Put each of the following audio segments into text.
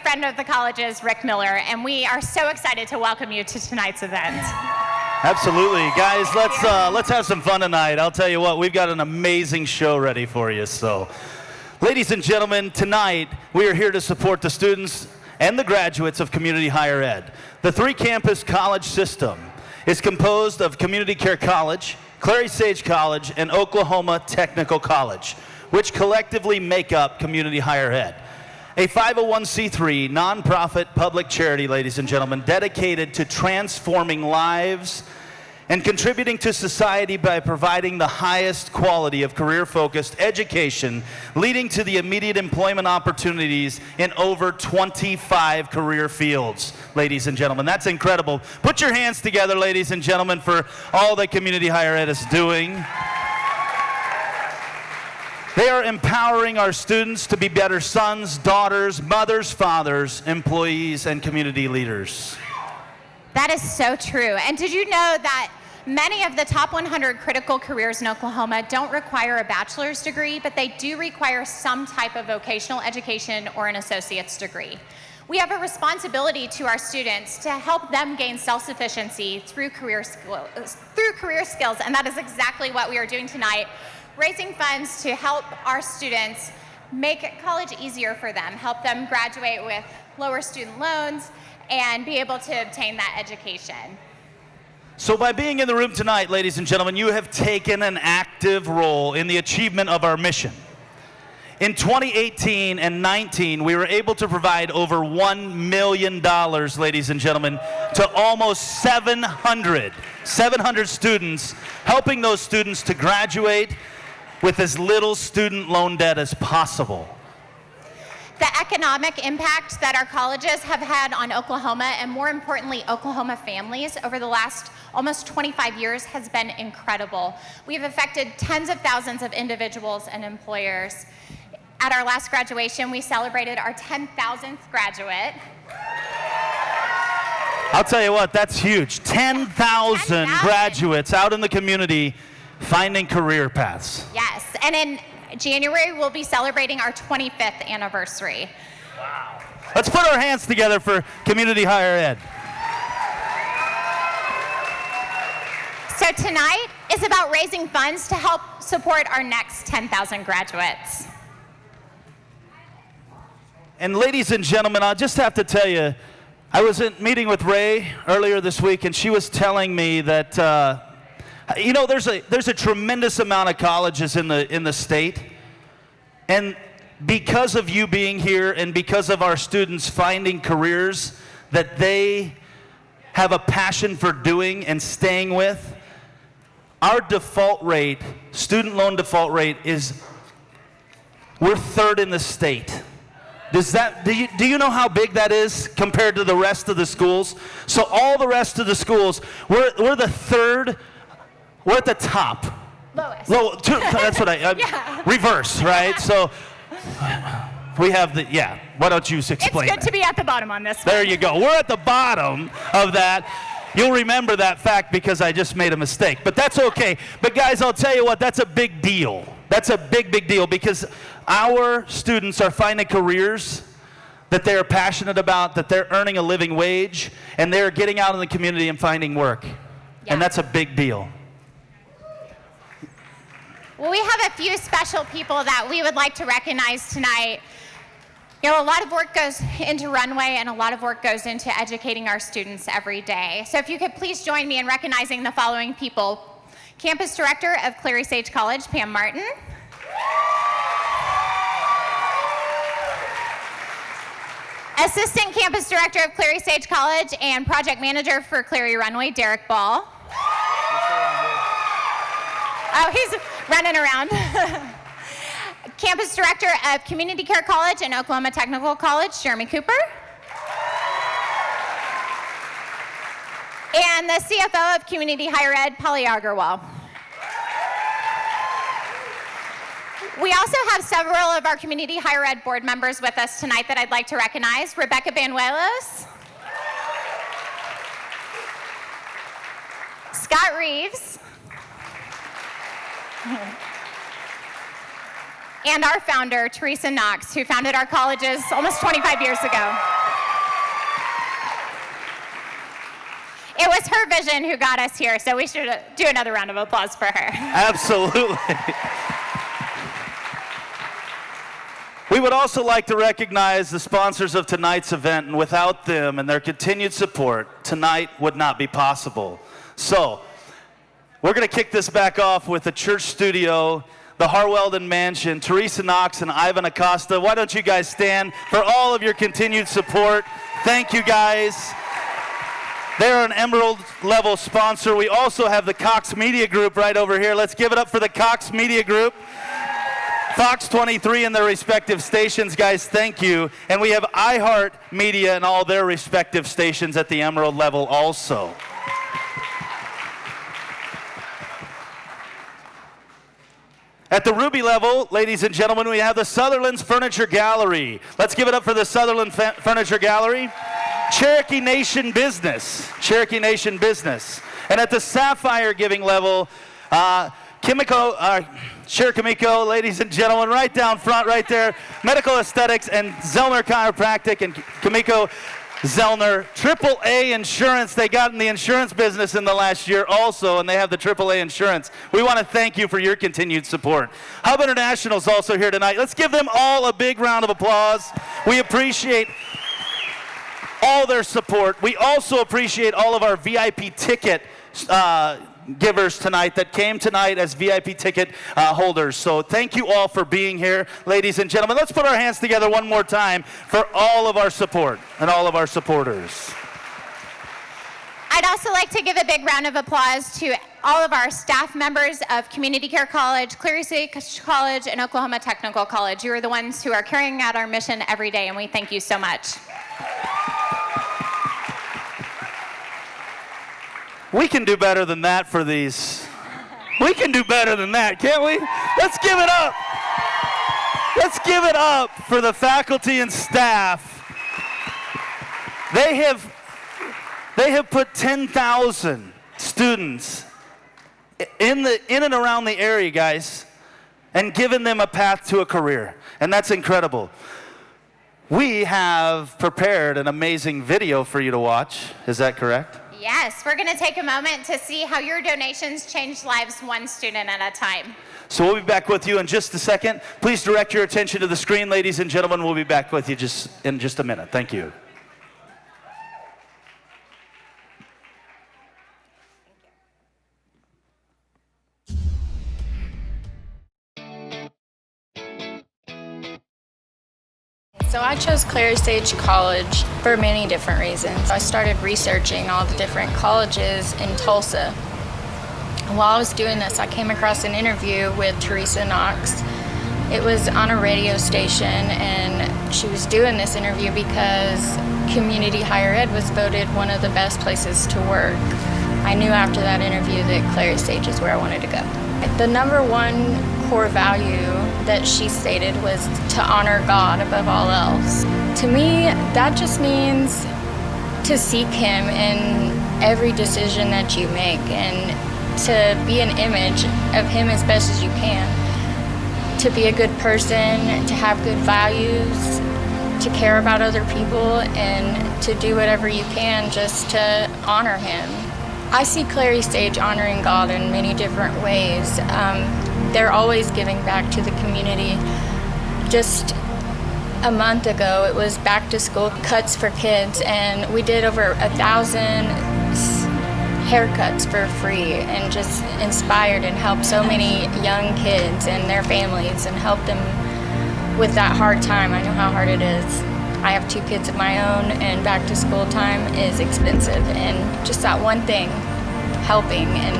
friend of the college's, Rick Miller, and we are so excited to welcome you to tonight's event. Absolutely. Guys, let's have some fun tonight. I'll tell you what, we've got an amazing show ready for you. So, ladies and gentlemen, tonight we are here to support the students and the graduates of community higher ed. The three-campus college system is composed of Community Care College, Clary Sage College, and Oklahoma Technical College, which collectively make up community higher ed. A 501c3 nonprofit public charity, ladies and gentlemen, dedicated to transforming lives and contributing to society by providing the highest quality of career-focused education, leading to the immediate employment opportunities in over 25 career fields, ladies and gentlemen. That's incredible. Put your hands together, ladies and gentlemen, for all that community higher ed is doing. They are empowering our students to be better sons, daughters, mothers, fathers, employees, and community leaders. That is so true. And did you know that many of the top 100 critical careers in Oklahoma don't require a bachelor's degree, but they do require some type of vocational education or an associate's degree? We have a responsibility to our students to help them gain self-sufficiency through career skills, and that is exactly what we are doing tonight, raising funds to help our students make college easier for them, help them graduate with lower student loans, and be able to obtain that education. So by being in the room tonight, ladies and gentlemen, you have taken an active role in the achievement of our mission. In 2018 and 19, we were able to provide over $1 million, ladies and gentlemen, to almost 700 students, helping those students to graduate with as little student loan debt as possible. The economic impact that our colleges have had on Oklahoma, and more importantly, Oklahoma families over the last almost 25 years has been incredible. We've affected tens of thousands of individuals and employers. At our last graduation, we celebrated our 10,000th graduate. I'll tell you what, that's huge. 10,000 graduates out in the community finding career paths. Yes, and in January, we'll be celebrating our 25th anniversary. Wow. Let's put our hands together for community higher ed. So tonight is about raising funds to help support our next 10,000 graduates. And ladies and gentlemen, I just have to tell you, I was in meeting with Ray earlier this week, and she was telling me that you know, there's a tremendous amount of colleges in the state, and because of you being here and because of our students finding careers that they have a passion for doing and staying with, our default rate, student loan default rate, we're third in the state. Do you know how big that is compared to the rest of the schools? So all the rest of the schools, we're the third. We're at the top. Lowest. That's what yeah. Reverse, right? So we have why don't you explain It's good to be at the bottom on this one. There you go. We're at the bottom of that. You'll remember that fact because I just made a mistake, but that's okay. But guys, I'll tell you what, that's a big deal. That's a big deal because our students are finding careers that they're passionate about, that they're earning a living wage, and they're getting out in the community and finding work. Yeah. And that's a big deal. Well, we have a few special people that we would like to recognize tonight. You know, a lot of work goes into Runway and a lot of work goes into educating our students every day. So if you could please join me in recognizing the following people. Campus Director of Clary Sage College, Pam Martin. Assistant Campus Director of Clary Sage College and Project Manager for Clary Runway, Derek Ball. Oh, he's running around. Campus Director of Community Care College and Oklahoma Technical College, Jeremy Cooper. And the CFO of Community Higher Ed, Polly Agarwal. We also have several of our Community Higher Ed board members with us tonight that I'd like to recognize. Rebecca Banuelos. Scott Reeves. And our founder, Teresa Knox, who founded our colleges almost 25 years ago. it was her vision who got us here, so we should do another round of applause for her. Absolutely. We would also like to recognize the sponsors of tonight's event, and without them and their continued support, tonight would not be possible. So, we're going to kick this back off with the church studio, the Harweldon Mansion, Teresa Knox and Ivan Acosta. Why don't you guys stand for all of your continued support? Thank you, guys. They're an Emerald level sponsor. We also have the Cox Media Group right over here. Let's give it up for the Cox Media Group. Fox 23 and their respective stations, guys, thank you. And we have iHeart Media and all their respective stations at the Emerald level also. At the Ruby level, ladies and gentlemen, we have the Sutherland's Furniture Gallery. Let's give it up for the Sutherland Furniture Gallery. Cherokee Nation Business. Cherokee Nation Business. And at the Sapphire Giving level, Cher Kimiko, ladies and gentlemen, right down front, right there. Medical Aesthetics and Zellner Chiropractic and Kimiko Zellner. AAA Insurance. They got in the insurance business in the last year also, and they have the AAA Insurance. We want to thank you for your continued support. Hub International is also here tonight. Let's give them all a big round of applause. We appreciate all their support. We also appreciate all of our VIP ticket givers tonight that came tonight as VIP ticket holders. So thank you all for being here, ladies and gentlemen. Let's put our hands together one more time for all of our support and all of our supporters. I'd also like to give a big round of applause to all of our staff members of Community Care College, Clary Sage College, and Oklahoma Technical College. You are the ones who are carrying out our mission every day, and we thank you so much. We can do better than that for these. We can do better than that, can't we? Let's give it up. Let's give it up for the faculty and staff. They have put 10,000 students in and around the area, guys, and given them a path to a career. And that's incredible. We have prepared an amazing video for you to watch. Is that correct? Yes, we're going to take a moment to see how your donations change lives one student at a time. So we'll be back with you in just a second. Please direct your attention to the screen, ladies and gentlemen. We'll be back with you in just a minute. Thank you. So I chose Clary Sage College for many different reasons. I started researching all the different colleges in Tulsa. While I was doing this, I came across an interview with Teresa Knox. It was on a radio station, and she was doing this interview because community higher ed was voted one of the best places to work. I knew after that interview that Clary Sage is where I wanted to go. The number one core value that she stated was to honor God above all else. To me, that just means to seek Him in every decision that you make and to be an image of Him as best as you can. To be a good person, to have good values, to care about other people, and to do whatever you can just to honor Him. I see Clary Sage honoring God in many different ways. They're always giving back to the community. Just a month ago, it was back to school cuts for kids, and we did over 1,000 haircuts for free and just inspired and helped so many young kids and their families and helped them with that hard time. I know how hard it is. I have 2 kids of my own, and back to school time is expensive, and just that one thing, helping, and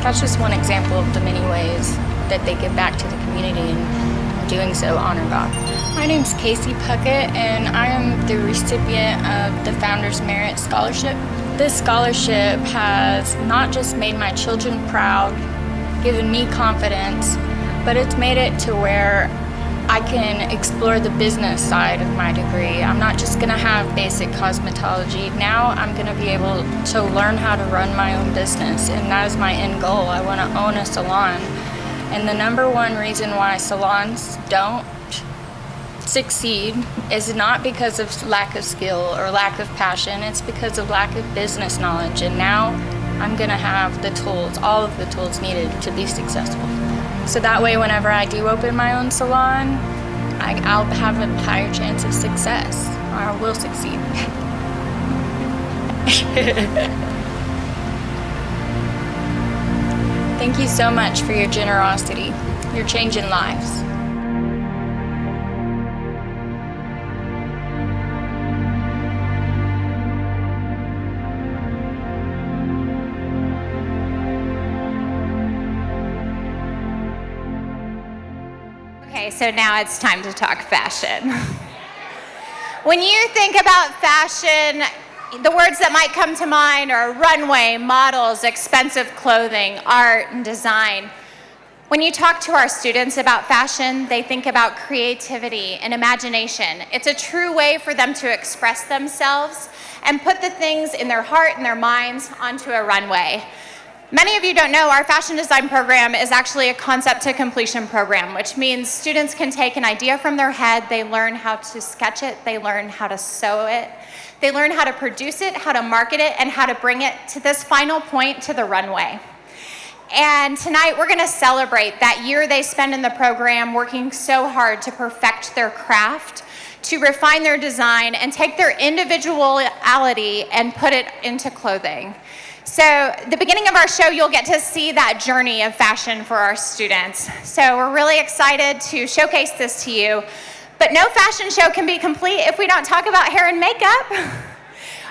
that's just one example of the many ways that they give back to the community, and doing so honor God. My name's Casey Puckett, and I am the recipient of the Founders Merit Scholarship. This scholarship has not just made my children proud, given me confidence, but it's made it to where I can explore the business side of my degree. I'm not just going to have basic cosmetology. Now I'm going to be able to learn how to run my own business, and that is my end goal. I want to own a salon. And the number one reason why salons don't succeed is not because of lack of skill or lack of passion, it's because of lack of business knowledge. And now I'm gonna have the tools, all of the tools needed to be successful. So that way, whenever I do open my own salon, I'll have a higher chance of success, or I will succeed. Thank you so much for your generosity. You're changing lives. Okay, so now it's time to talk fashion. When you think about fashion, the words that might come to mind are runway, models, expensive clothing, art, and design. When you talk to our students about fashion, they think about creativity and imagination. It's a true way for them to express themselves and put the things in their heart and their minds onto a runway. Many of you don't know our fashion design program is actually a concept to completion program, which means students can take an idea from their head, they learn how to sketch it, they learn how to sew it, they learn how to produce it, how to market it, and how to bring it to this final point, to the runway. And tonight we're gonna celebrate that year they spend in the program working so hard to perfect their craft, to refine their design, and take their individuality and put it into clothing. So the beginning of our show, you'll get to see that journey of fashion for our students. So we're really excited to showcase this to you. But no fashion show can be complete if we don't talk about hair and makeup.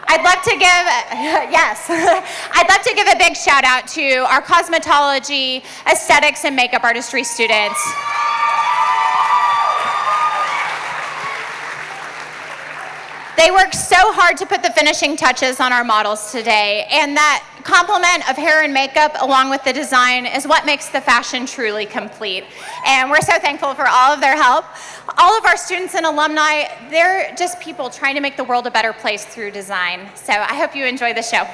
I'd love to give, yes, I'd love to give a big shout out to our cosmetology, aesthetics, and makeup artistry students. They worked so hard to put the finishing touches on our models today, and that complement of hair and makeup along with the design is what makes the fashion truly complete. And we're so thankful for all of their help. All of our students and alumni, they're just people trying to make the world a better place through design. So I hope you enjoy the show.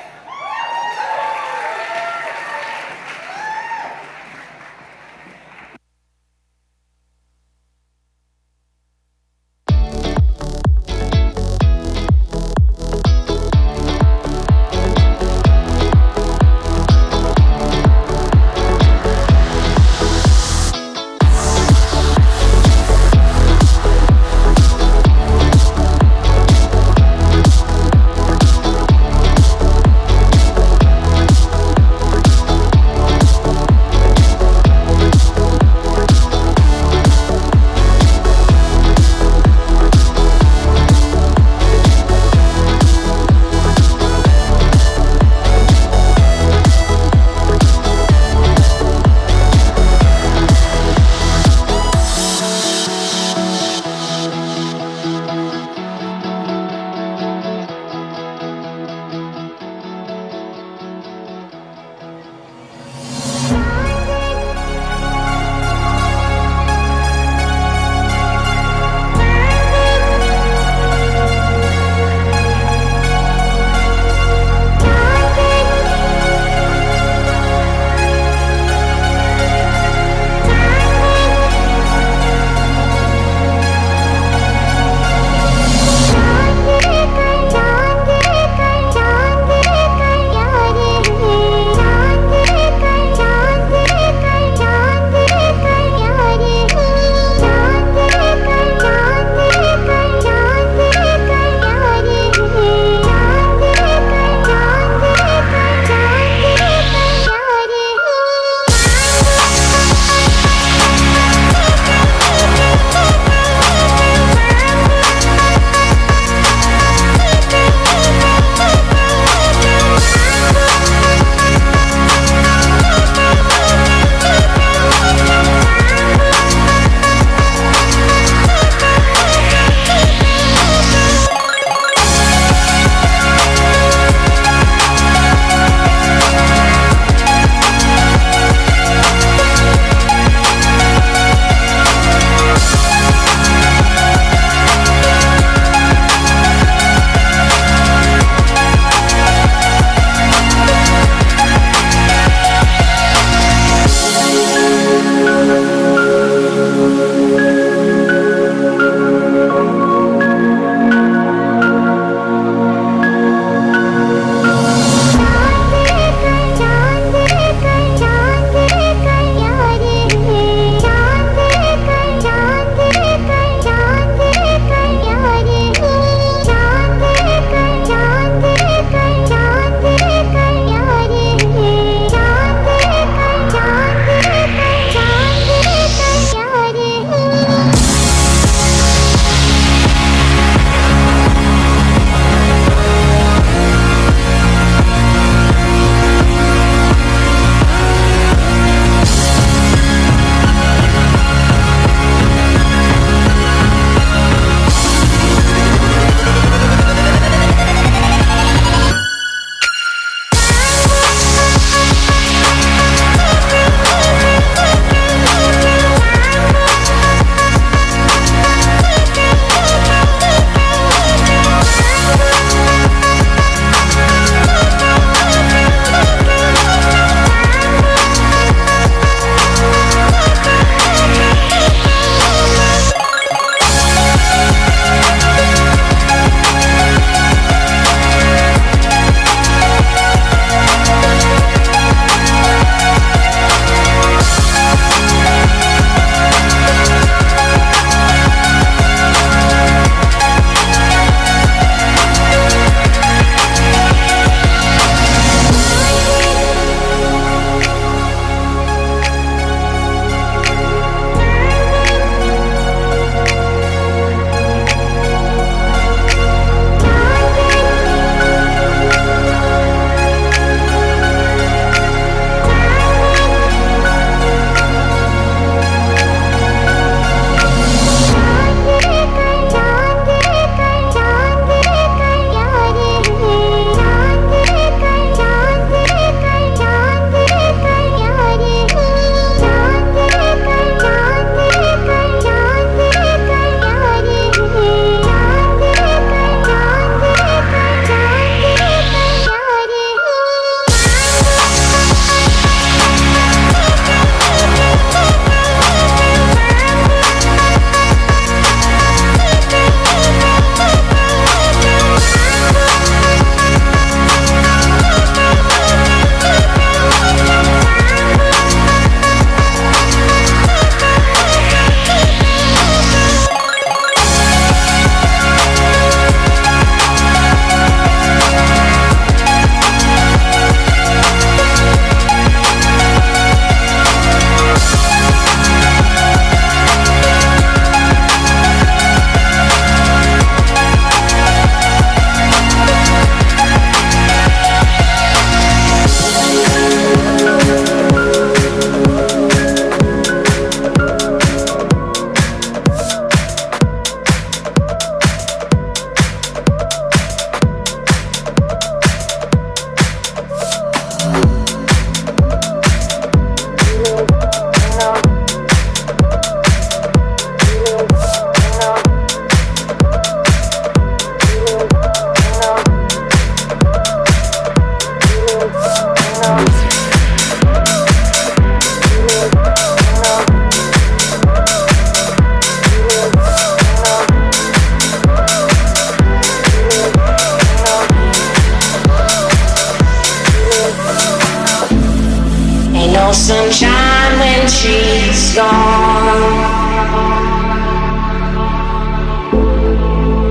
she's gone.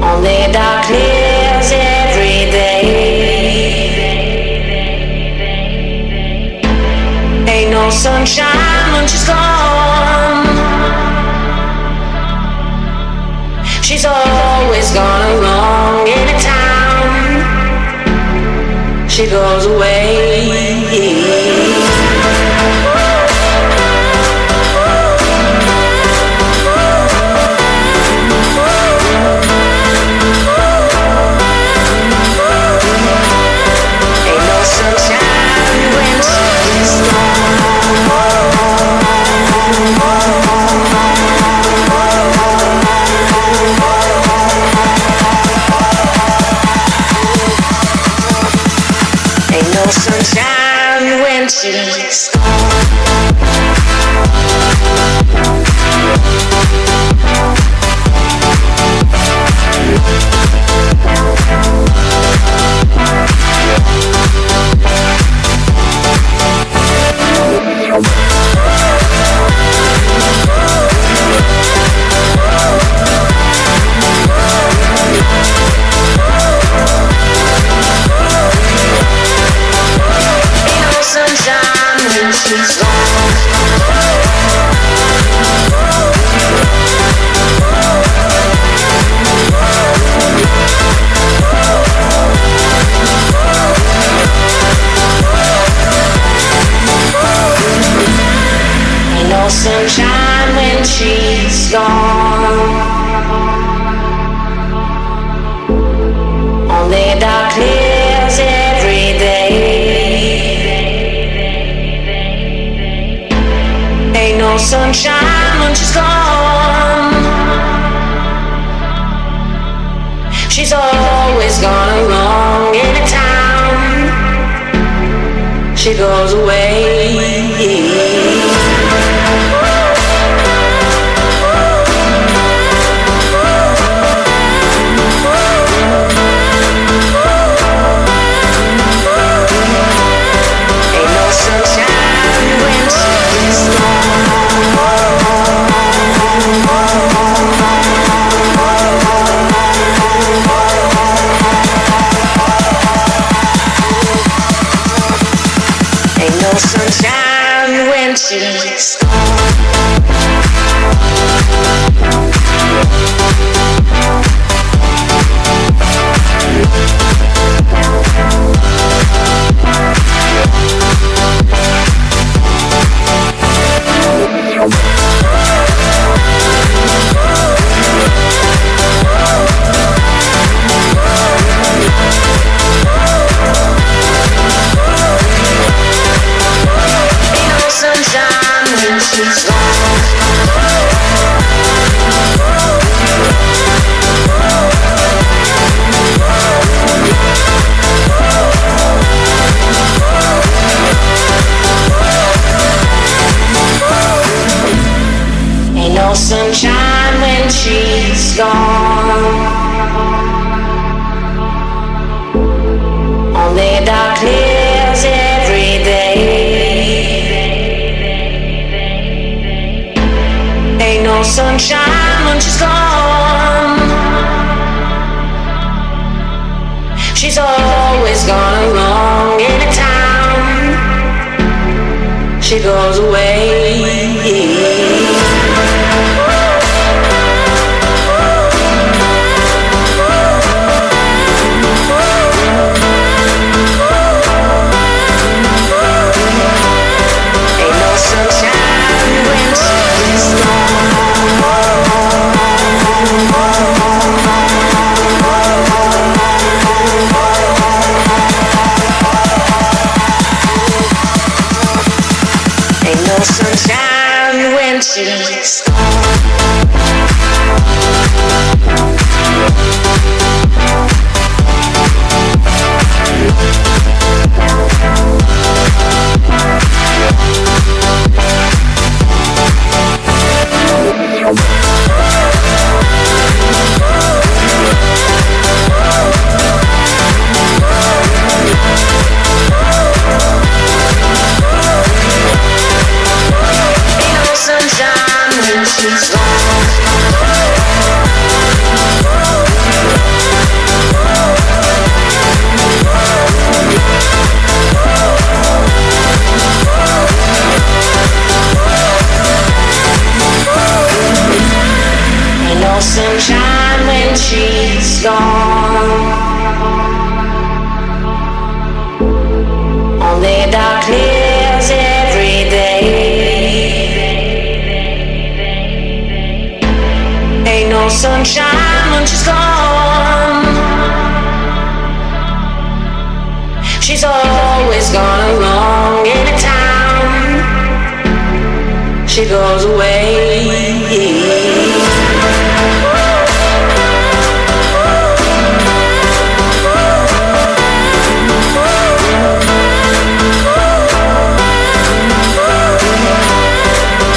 Only darkness every day. Ain't no sunshine when she's gone. She's always gone along anytime she goes away. Sunshine when she's gone. Sunshine when she's gone. Only darkness every day. Ain't no sunshine when she's gone. She's always gone along anytime she goes away. Sunshine when she's gone. Sunshine when she's gone. Only darkness every day. Ain't no sunshine when she's gone. She's always gone along anytime she goes away. Sunshine when she's gone. Sunshine sunshine when she's gone. She's always gone along anytime she goes away.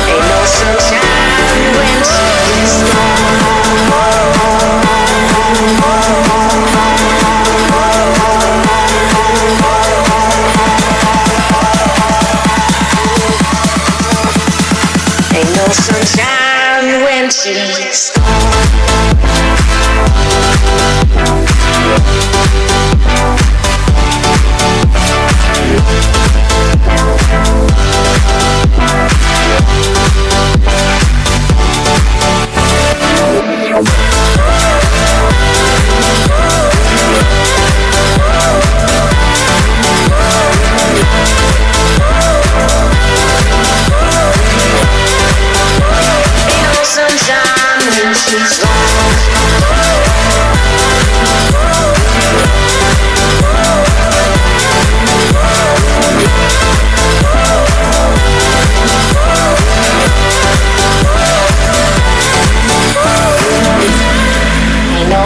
Ain't no sunshine when she's gone. Ain't no sunshine when she's gone.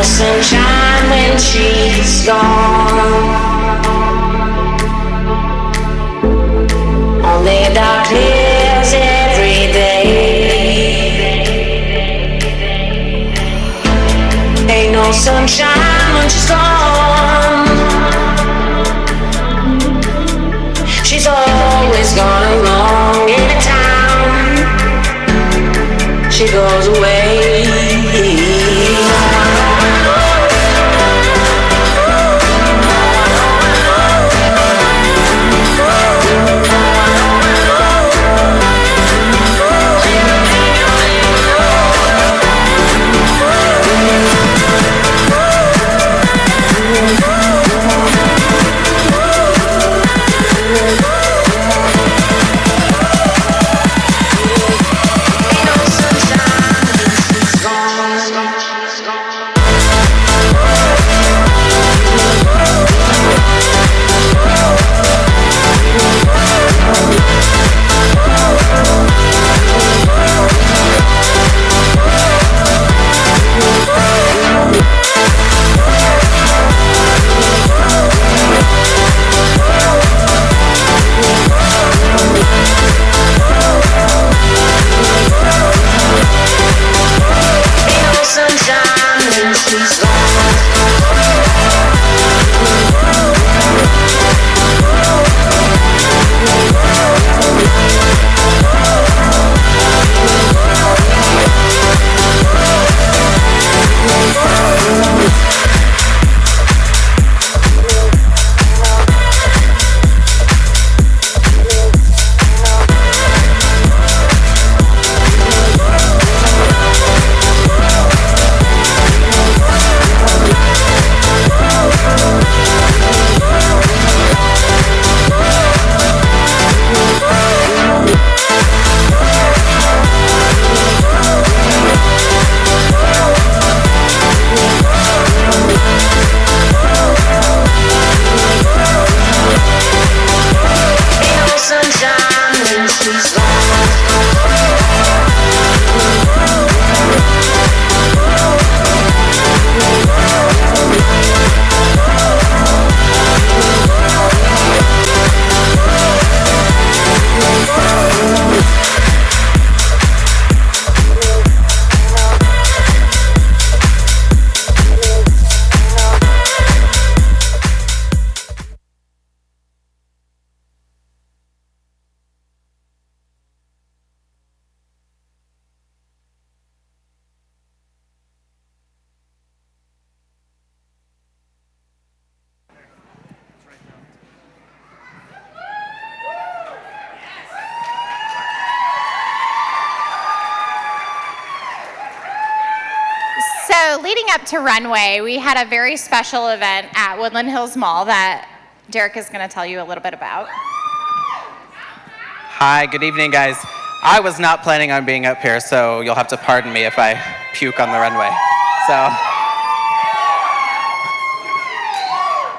Sunshine when she's gone. Only darkness every day. Ain't no sunshine when she's gone. She's always gone along anytime she goes away. So leading up to Runway, we had a very special event at Woodland Hills Mall that Derek is going to tell you a little bit about. Hi, good evening, guys. I was not planning on being up here, so you'll have to pardon me if I puke on the runway. So.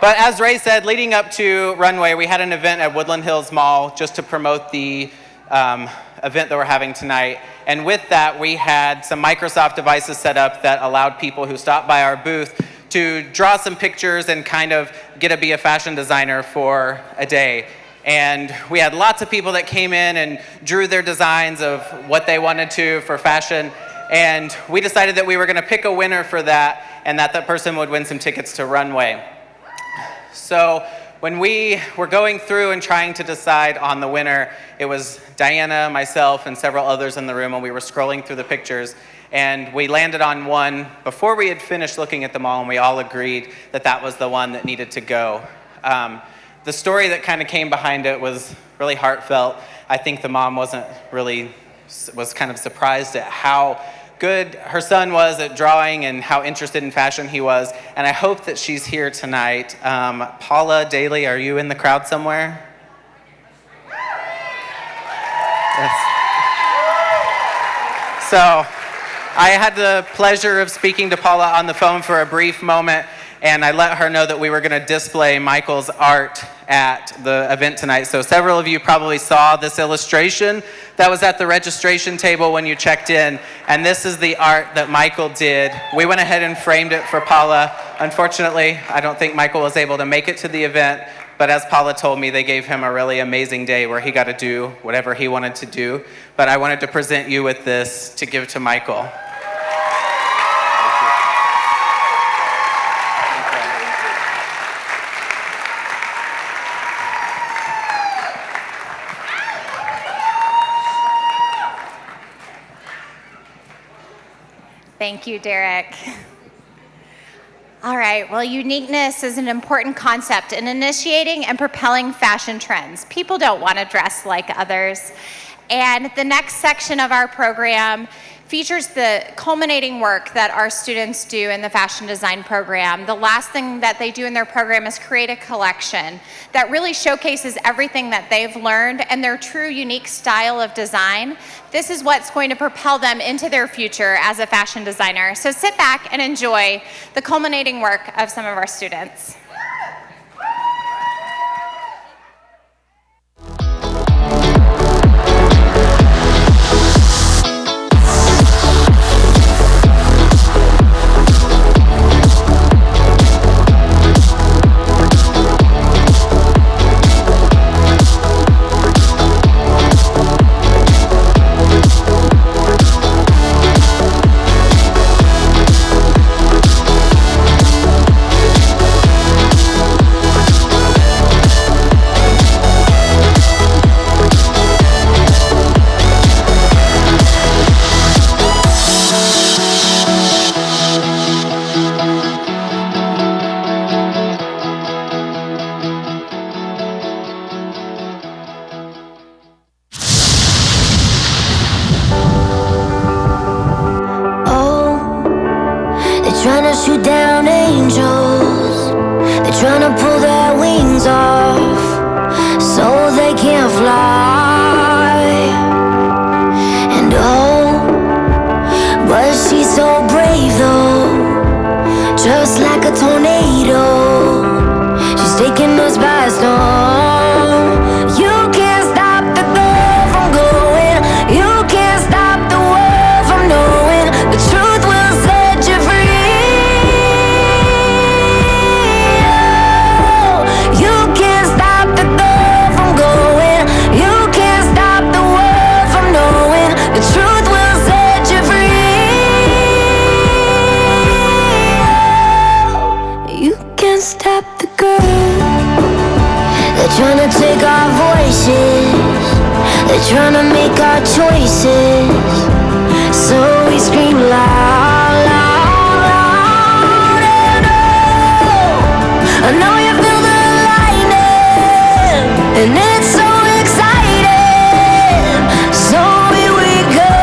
But as Ray said, leading up to Runway, we had an event at Woodland Hills Mall just to promote the event that we're having tonight. And with that, we had some Microsoft devices set up that allowed people who stopped by our booth to draw some pictures and kind of get to be a fashion designer for a day. And we had lots of people that came in and drew their designs of what they wanted to for fashion. And we decided that we were gonna pick a winner for that, and that person would win some tickets to Runway. So when we were going through and trying to decide on the winner, it was Diana, myself, and several others in the room, and we were scrolling through the pictures, and we landed on one before we had finished looking at them all, and we all agreed that that was the one that needed to go. The story that kind of came behind it was really heartfelt. I think the mom was kind of surprised at how good her son was at drawing and how interested in fashion he was. And I hope that she's here tonight. Paula Daly, are you in the crowd somewhere? Yes. So I had the pleasure of speaking to Paula on the phone for a brief moment, and I let her know that we were going to display Michael's art at the event tonight. So several of you probably saw this illustration that was at the registration table when you checked in, and this is the art that Michael did. We went ahead and framed it for Paula. Unfortunately, I don't think Michael was able to make it to the event, but as Paula told me, they gave him a really amazing day where he got to do whatever he wanted to do. But I wanted to present you with this to give to Michael. Thank you, Derek. All right, well, uniqueness is an important concept in initiating and propelling fashion trends. People don't want to dress like others. And the next section of our program features the culminating work that our students do in the fashion design program. The last thing that they do in their program is create a collection that really showcases everything that they've learned and their true unique style of design. This is what's going to propel them into their future as a fashion designer. So sit back and enjoy the culminating work of some of our students. Trying to shoot down angels, they're trying to pull their wings off so they can't fly. And oh, but she's so brave though, just like a tornado, she's taking us by storm. You can't stop the girl from going, you can't stop the world from knowing the truth will set you free. Trying to take our voices, they're trying to make our choices, so we scream loud, loud, loud. And oh, I know you feel the lightning, and it's so exciting, so here we go.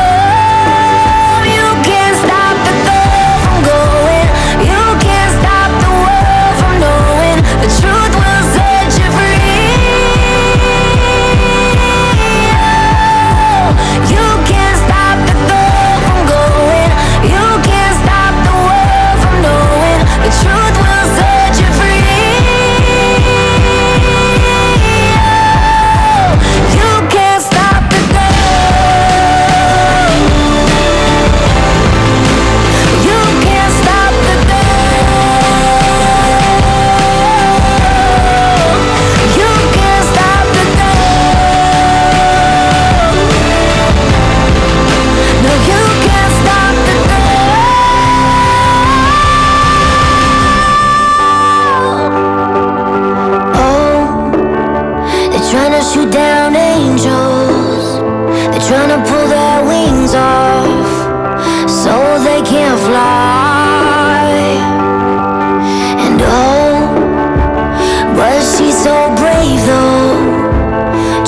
You can't stop the girl from going, you can't stop the world from knowing the truth will set you free. You can't stop the girl from going, you can't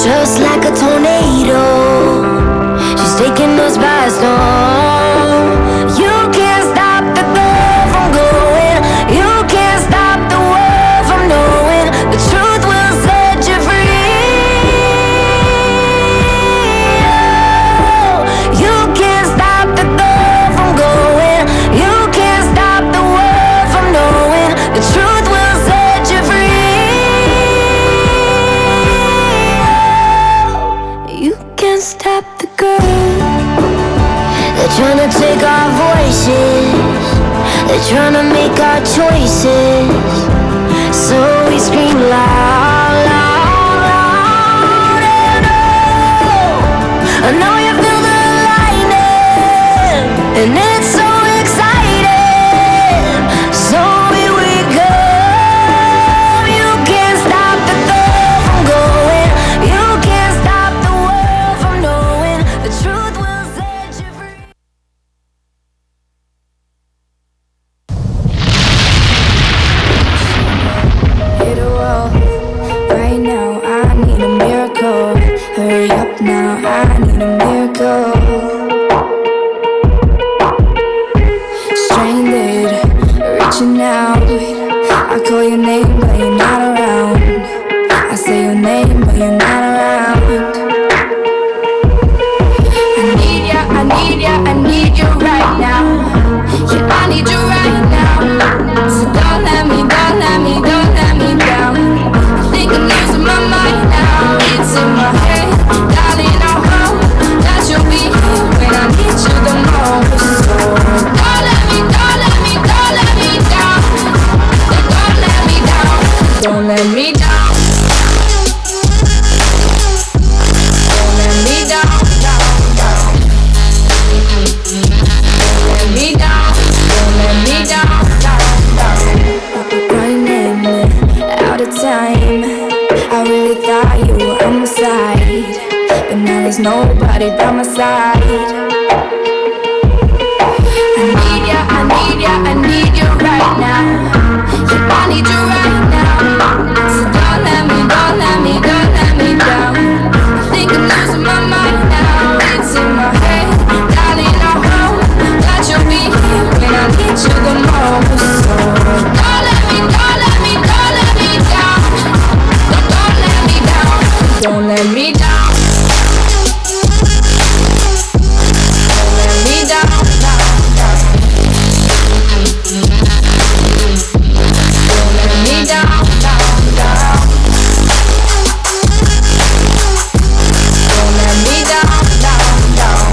just like a tornado. She's taking us by storm. You can't stop the girl from going. You can't stop the world from knowing. The truth will set you free. Oh, you can't stop the girl from going. You can't stop the world from knowing. The truth will set you free. Oh, you can't stop the girl. They're trying to take our voices. They're trying to make our choices. So we scream loud, loud, loud. And I know you feel the lightning, and it's so exciting. So here we go. You can't stop the girl from going. You can't stop the world from knowing. The truth will set you free. Hit a wall. Right now, I need a miracle. Hurry up now, I need a miracle. Stranded, reaching out. I call your name, but you're not around. I say your name, but you're not around. I need ya, I need ya, I need you right now. Yeah, I need you right now. So don't let me, don't let me, don't let me down. I think I'm losing my mind now. It's in my head, darling, I hope that you'll be here when I need you the most. So don't let me, don't let me, don't let me down. Don't let me down. Don't let me down. Don't let me down, down, down. Don't let me down. Don't let me down, down, down. Running out of time. I really thought you were on my side, but now there's nobody by my side. I need ya, I need ya, I need you right now. Yeah, I need you right now. So don't let me, don't let me, don't let me down. I think I'm losing my mind now. It's in my head, darling, I hope that you'll be here when I need you the most. So don't let me, don't let me, don't let me down. Don't let me down. Don't let me down. Don't let me down, down, down. Don't let me down, down, down. Don't let me down, down, down.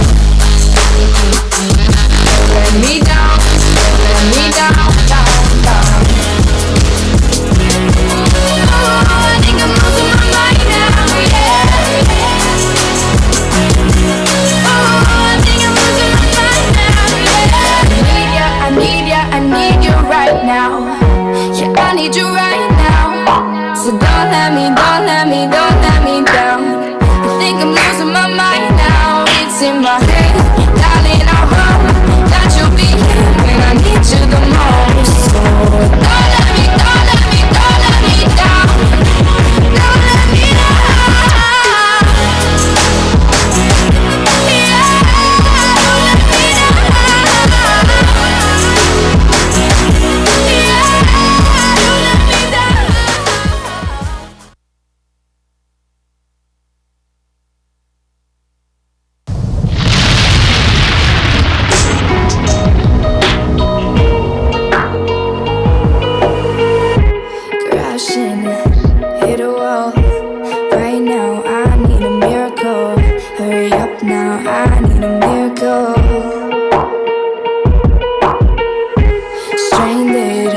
Don't let me down, don't let me down, down, down. Oh, I think I'm losing my mind now, yeah. Oh, I think I'm losing my mind now, yeah. I need ya, I need ya, I need you right now. Yeah, I need you right now. So don't let me, don't let me, don't let me down. I think I'm losing my mind now. It's in my head, darling, I hope that you'll be here when I need you the most. So don't let me, don't let me, don't let me down. Don't let me down. Yeah, don't let me down. Yeah, don't let me down. Crashing, hit a wall. Right now, I need a miracle. Hurry up now, I need a miracle. Stranded,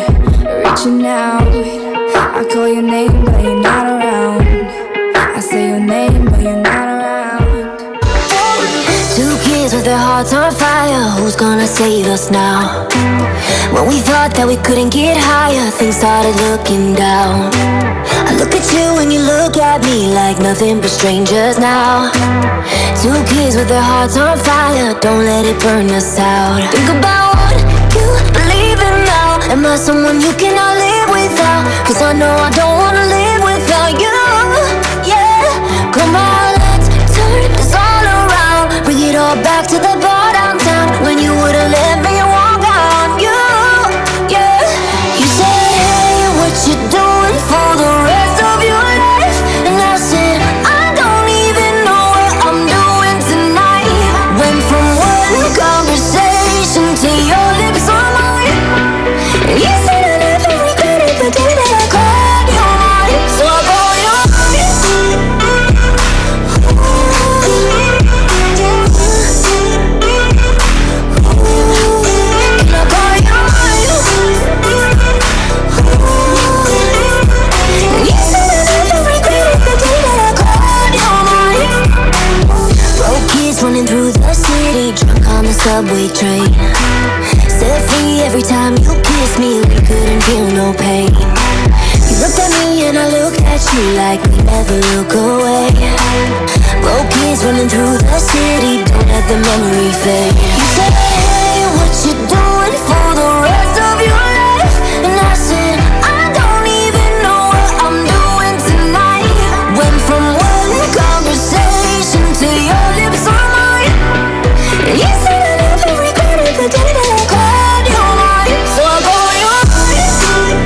reaching out. I call your name, but you're not around. I say your name, but you're not around. Two kids with their hearts on fire. Who's gonna save us now? When we thought that we couldn't get higher, things started looking down. I look at you and you look at me like nothing but strangers now. Two kids with their hearts on fire, don't let it burn us out. Think about what you believe in now. Am I someone you cannot live without? Cause I know I don't wanna live without you. Yeah, come on. And I look at you like we never look away. Broke kids running through the city, don't let the memory fade. You say, hey, what you doing for the rest of your life? And I said, I don't even know what I'm doing tonight. Went from one conversation to your lips on mine. And you said I never regretted the day that I called you mine. So I call you mine.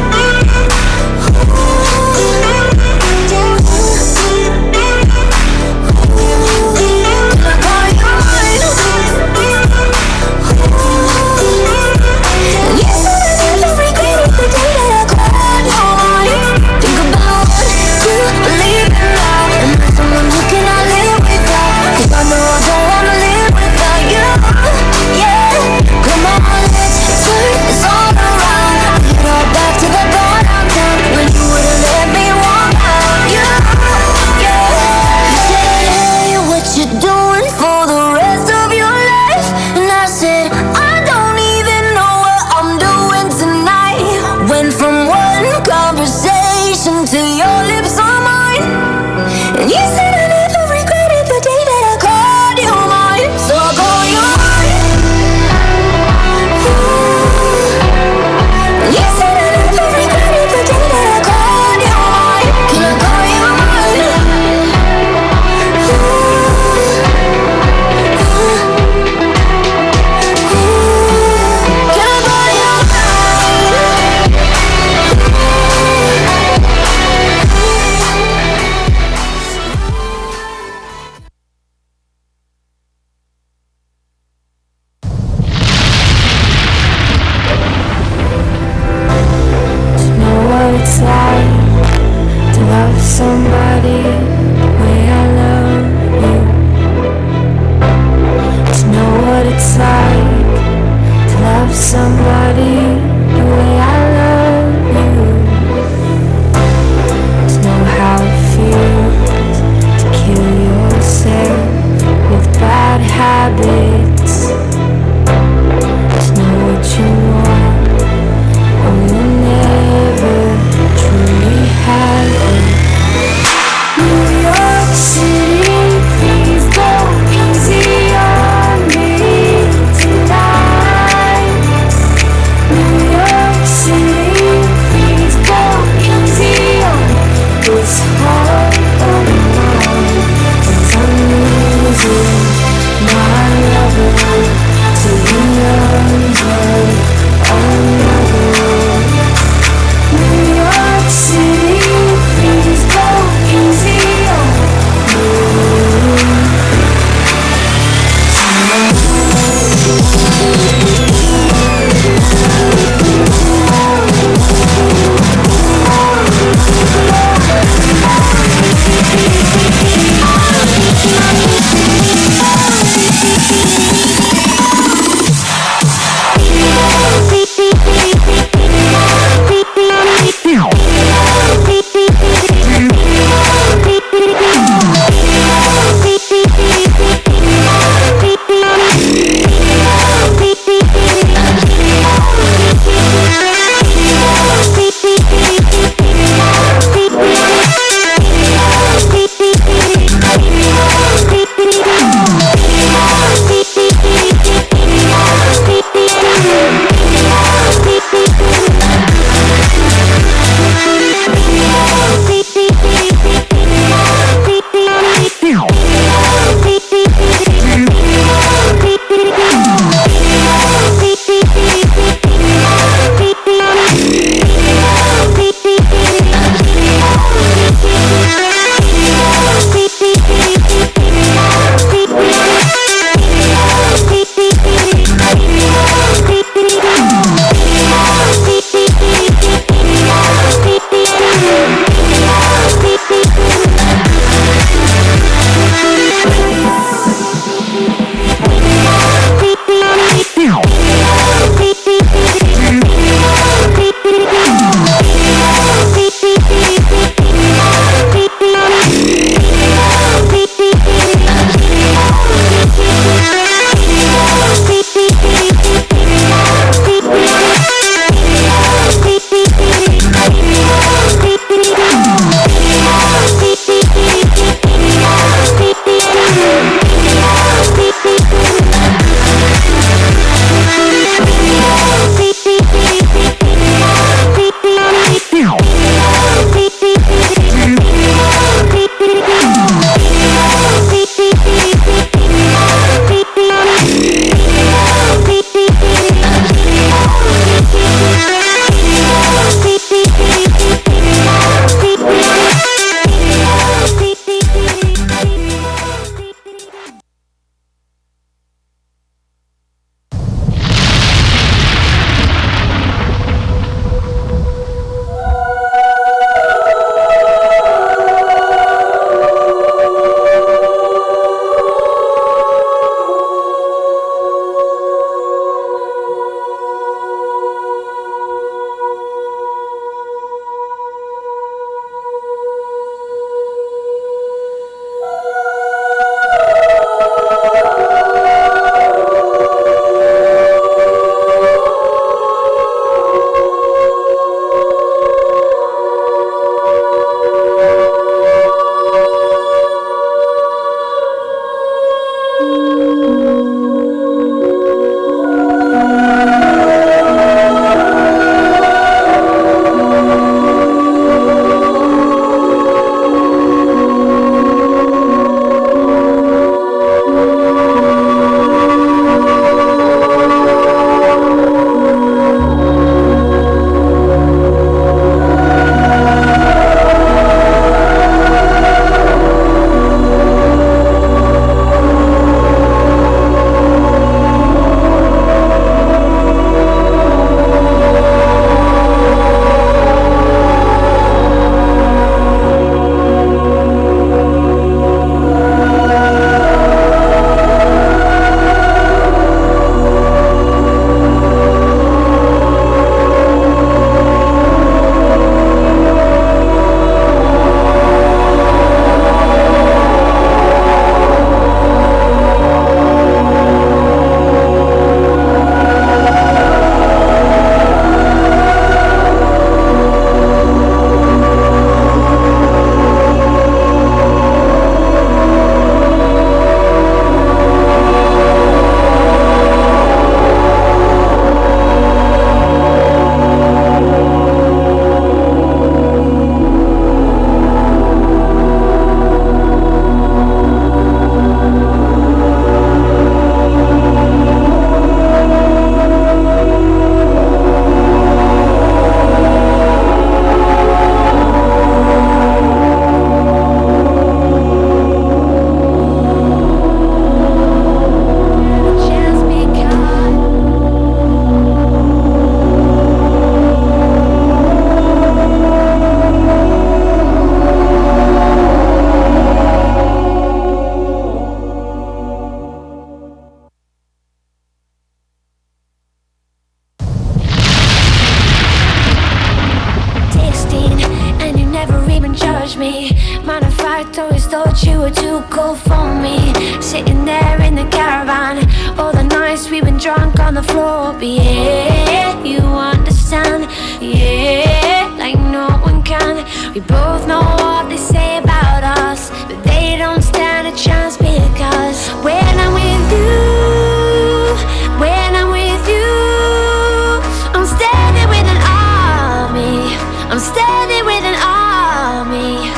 judge me. Matter of fact, always thought you were too cool for me. Sitting there in the caravan, all the nights we've been drunk on the floor. But yeah, you understand, yeah, like no one can. We both know what they say about us, but they don't stand a chance because when I'm with you, when I'm with you, I'm standing with an army. I'm standing with an army.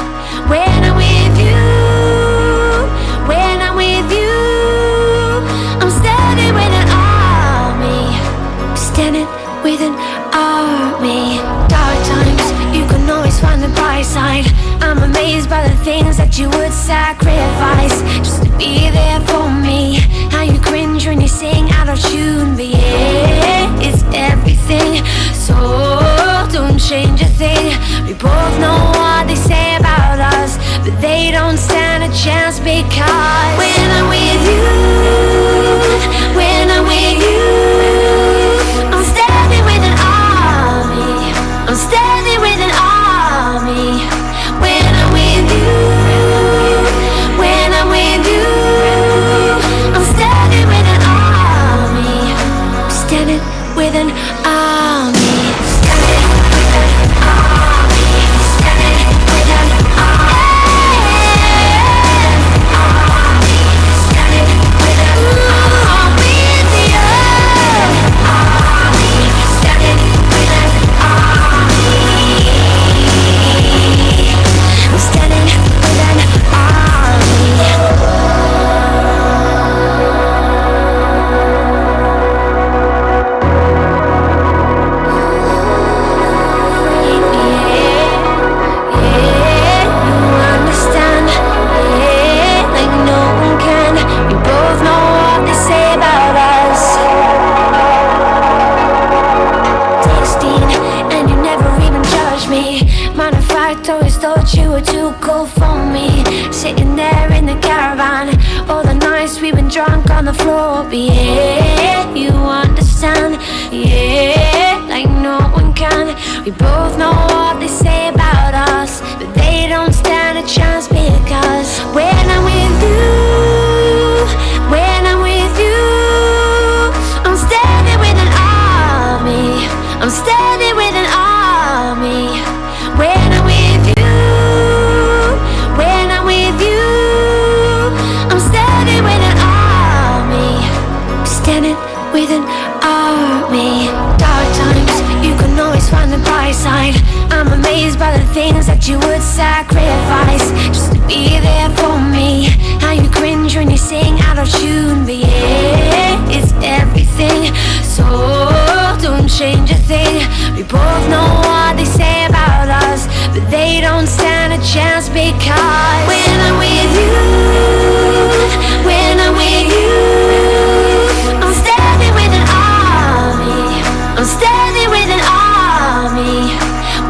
When I'm with you, when I'm with you, I'm standing with an army. Standing with an army. Dark times, you can always find the bright side. I'm amazed by the things that you would sacrifice just to be there for me. How you cringe when you sing out of tune, but yeah, it's everything. So don't change a thing. We both know what they say about us, but they don't stand a chance because when I'm with you, when I'm with you, I'm standing with an army. I'm standing with an army. When I'm with you, when I'm with you, I'm standing with an army. Standing with an army. Standing with an army. Standing with an army. Standing with an army. Standing with an army. I'm standing with an army. Yeah, you understand. Yeah, like no one can. We both know what they say about us. 16, and you never even judged me. Matter of fact, always thought you were too cool for me. Sitting there in the caravan, all the nights we've been drunk on the floor. But yeah, you understand, yeah, like no one can. We both know what they say about us, but they don't stand a chance because when I'm with you, when I'm with you, I'm standing with an army. I'm standing with an army. When I'm with you, when I'm with you, I'm standing with an army. Standing with an army. Dark times, you can always find the bright side. I'm amazed by the things that you would sacrifice just to be there for me. How you cringe when you sing out of tune, but yeah, it's everything. So don't change a thing. We both know what they say about us, but they don't stand a chance because when I'm with you, when I'm with you, I'm standing with an army. I'm standing with an army.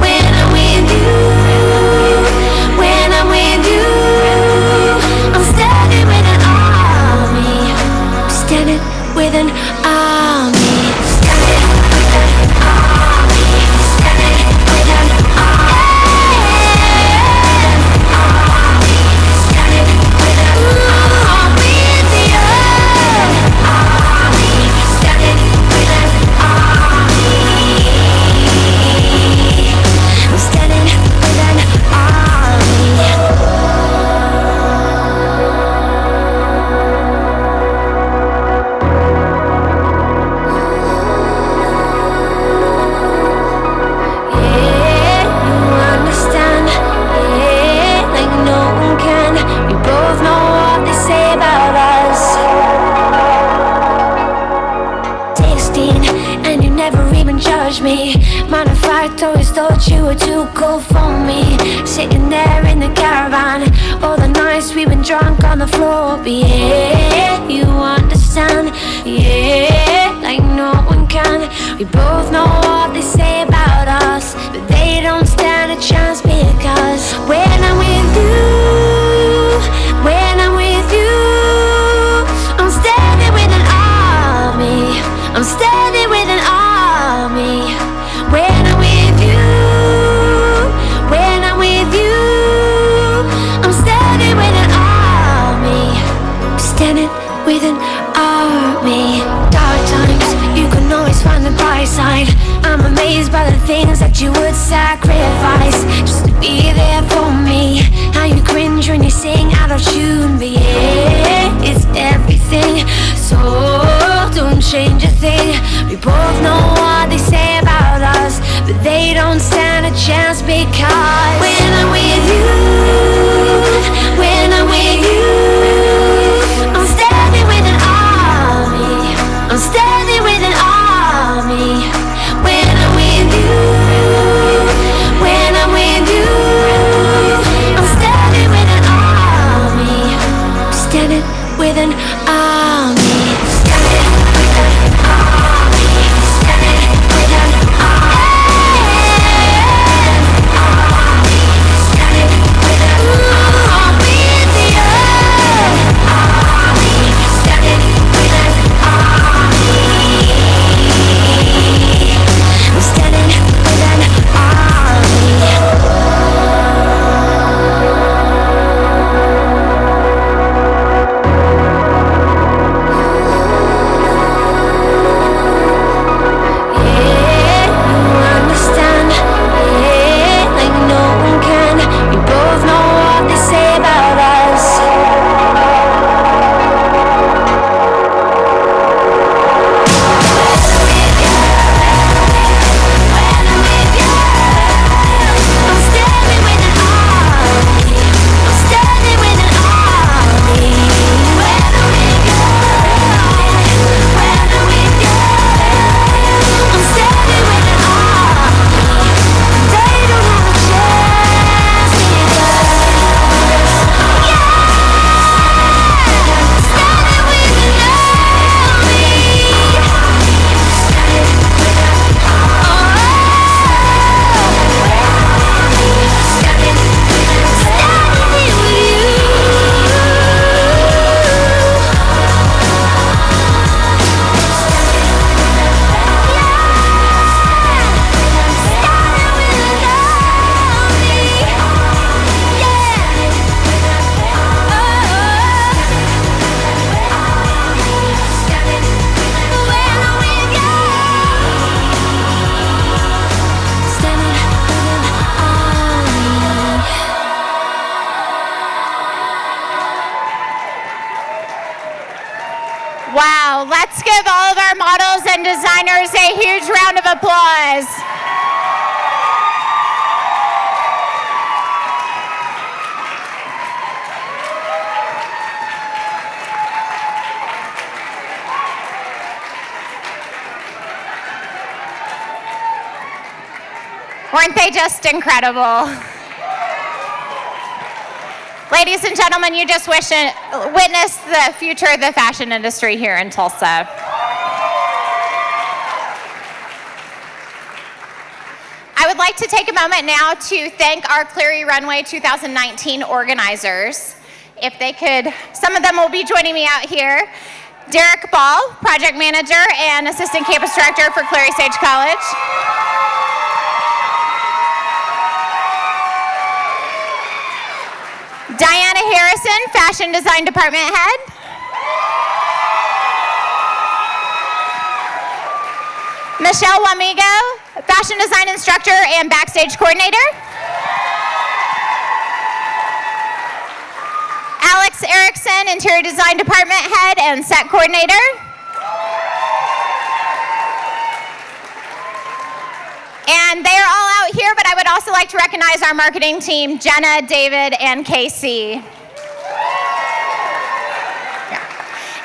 When I'm with you, when I'm with you, I'm standing with an army. Standing with an army. Standing with an army. Standing with an army. Standing with an army. Standing with an army. I'm standing with an army. Yeah, you understand. Yeah, like no one can. We both know what they say about us. 16, and you never even judged me. Matter of fact, always thought you were too cool for me. Sitting there in the caravan, all the nights we've been drunk on the floor. But yeah, you understand. Yeah, like no one can. We both know what they say about us, but they don't stand a chance because when I'm with you, when I'm with you, I'm standing with an army. I'm standing with an army. When I'm with you, when I'm with you, without you and me, yeah, it's everything. So don't change a thing. We both know what they say about us, but they don't stand a chance because when I'm with you, when I'm with you, I'm standing with an army. I'm standing with an army. When I'm with you, when I'm with you, I'm standing with an army. I'm standing with an army. Standing with an army. Standing with an army. Standing with an army. With you. Army. Standing with an army. I'm standing with an yeah, you understand, yeah, like no one can. We both know what they say about us. I'm standing with an army. I'm standing with an army. When I'm with you, when I'm with you, I'm standing with an army. They don't have a chance with us. Yeah, standing with an army. Wow, let's give all of our models and designers a huge round of applause. Weren't they just incredible? Ladies and gentlemen, you just witnessed the future of the fashion industry here in Tulsa. I would like to take a moment now to thank our Clary Runway 2019 organizers. If they could, some of them will be joining me out here. Derek Ball, project manager and assistant campus director for Clary Sage College. Diana Harrison, fashion design department head. Michelle Wamigo, fashion design instructor and backstage coordinator. Alex Erickson, interior design department head and set coordinator. And they are all out here, but I would also like to recognize our marketing team, Jenna, David, and Casey.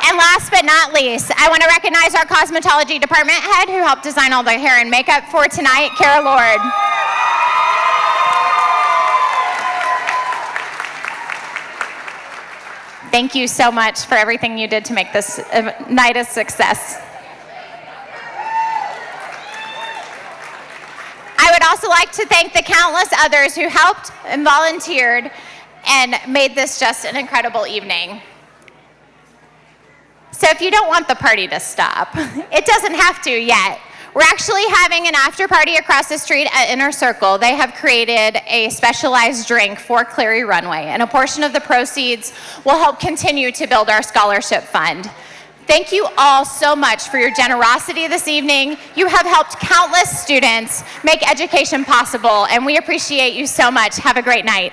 And last but not least, I want to recognize our cosmetology department head who helped design all the hair and makeup for tonight, Kara Lord. Thank you so much for everything you did to make this night a success. I would also like to thank the countless others who helped and volunteered and made this just an incredible evening. So if you don't want the party to stop, it doesn't have to yet. We're actually having an after party across the street at Inner Circle. They have created a specialized drink for Clary Runway, and a portion of the proceeds will help continue to build our scholarship fund. Thank you all so much for your generosity this evening. You have helped countless students make education possible, and we appreciate you so much. Have a great night.